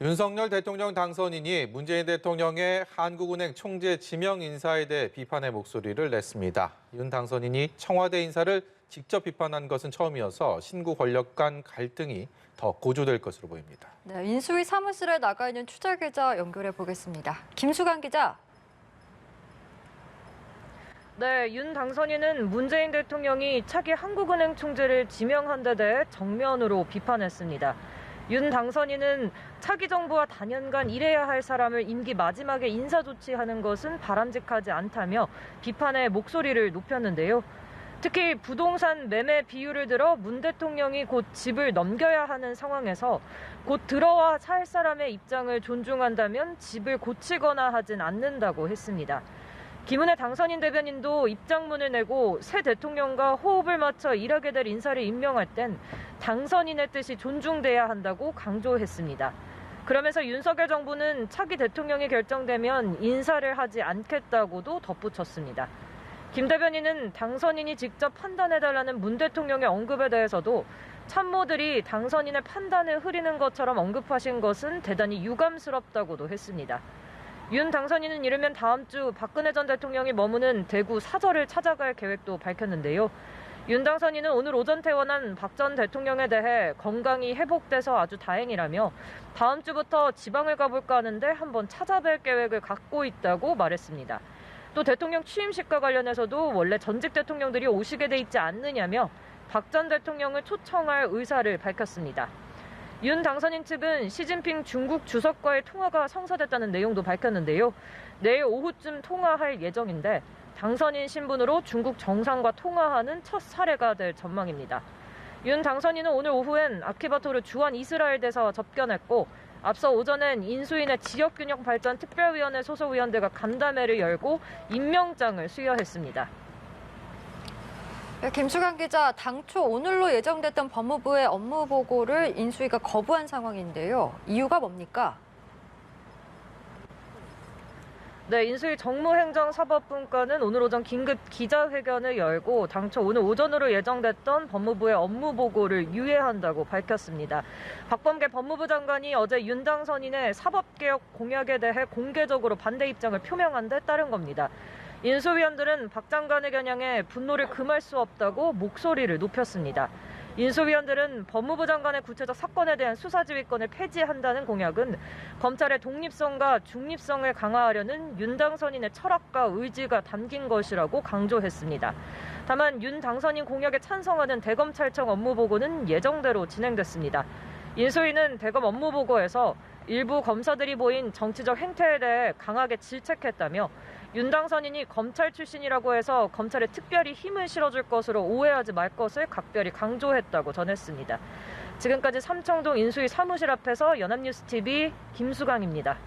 윤석열 대통령 당선인이 문재인 대통령의 한국은행 총재 지명 인사에 대해 비판의 목소리를 냈습니다. 윤 당선인이 청와대 인사를 직접 비판한 것은 처음이어서 신구 권력 간 갈등이 더 고조될 것으로 보입니다. 네, 인수위 사무실에 나가 있는 취재 기자 연결해 보겠습니다. 김수강 기자. 네, 윤 당선인은 문재인 대통령이 차기 한국은행 총재를 지명한 데 대해 정면으로 비판했습니다. 윤 당선인은 차기 정부와 단연간 일해야 할 사람을 임기 마지막에 인사 조치하는 것은 바람직하지 않다며 비판의 목소리를 높였는데요. 특히 부동산 매매 비율을 들어 문 대통령이 곧 집을 넘겨야 하는 상황에서 곧 들어와 살 사람의 입장을 존중한다면 집을 고치거나 하진 않는다고 했습니다. 김은혜 당선인 대변인도 입장문을 내고 새 대통령과 호흡을 맞춰 일하게 될 인사를 임명할 땐 당선인의 뜻이 존중돼야 한다고 강조했습니다. 그러면서 윤석열 정부는 차기 대통령이 결정되면 인사를 하지 않겠다고도 덧붙였습니다. 김 대변인은 당선인이 직접 판단해달라는 문 대통령의 언급에 대해서도 참모들이 당선인의 판단을 흐리는 것처럼 언급하신 것은 대단히 유감스럽다고도 했습니다. 윤 당선인은 이르면 다음 주 박근혜 전 대통령이 머무는 대구 사저를 찾아갈 계획도 밝혔는데요. 윤 당선인은 오늘 오전 퇴원한 박 전 대통령에 대해 건강이 회복돼서 아주 다행이라며 다음 주부터 지방을 가볼까 하는데 한번 찾아뵐 계획을 갖고 있다고 말했습니다. 또 대통령 취임식과 관련해서도 원래 전직 대통령들이 오시게 돼 있지 않느냐며 박 전 대통령을 초청할 의사를 밝혔습니다. 윤 당선인 측은 시진핑 중국 주석과의 통화가 성사됐다는 내용도 밝혔는데요. 내일 오후쯤 통화할 예정인데 당선인 신분으로 중국 정상과 통화하는 첫 사례가 될 전망입니다. 윤 당선인은 오늘 오후엔 아키바토르 주한 이스라엘 대사와 접견했고 앞서 오전엔 인수인의 지역균형 발전 특별위원회 소속 의원들과 간담회를 열고 임명장을 수여했습니다. 네, 김수강 기자, 당초 오늘로 예정됐던 법무부의 업무 보고를 인수위가 거부한 상황인데요. 이유가 뭡니까? 네, 인수위 정무행정사법분과는 오늘 오전 긴급 기자회견을 열고 당초 오늘 오전으로 예정됐던 법무부의 업무 보고를 유예한다고 밝혔습니다. 박범계 법무부 장관이 어제 윤 당선인의 사법개혁 공약에 대해 공개적으로 반대 입장을 표명한 데 따른 겁니다. 인수위원들은 박 장관의 겨냥에 분노를 금할 수 없다고 목소리를 높였습니다. 인수위원들은 법무부 장관의 구체적 사건에 대한 수사지휘권을 폐지한다는 공약은 검찰의 독립성과 중립성을 강화하려는 윤 당선인의 철학과 의지가 담긴 것이라고 강조했습니다. 다만 윤 당선인 공약에 찬성하는 대검찰청 업무보고는 예정대로 진행됐습니다. 인수위는 대검 업무보고에서 일부 검사들이 보인 정치적 행태에 대해 강하게 질책했다며 윤 당선인이 검찰 출신이라고 해서 검찰에 특별히 힘을 실어줄 것으로 오해하지 말 것을 각별히 강조했다고 전했습니다. 지금까지 삼청동 인수위 사무실 앞에서 연합뉴스TV 김수강입니다.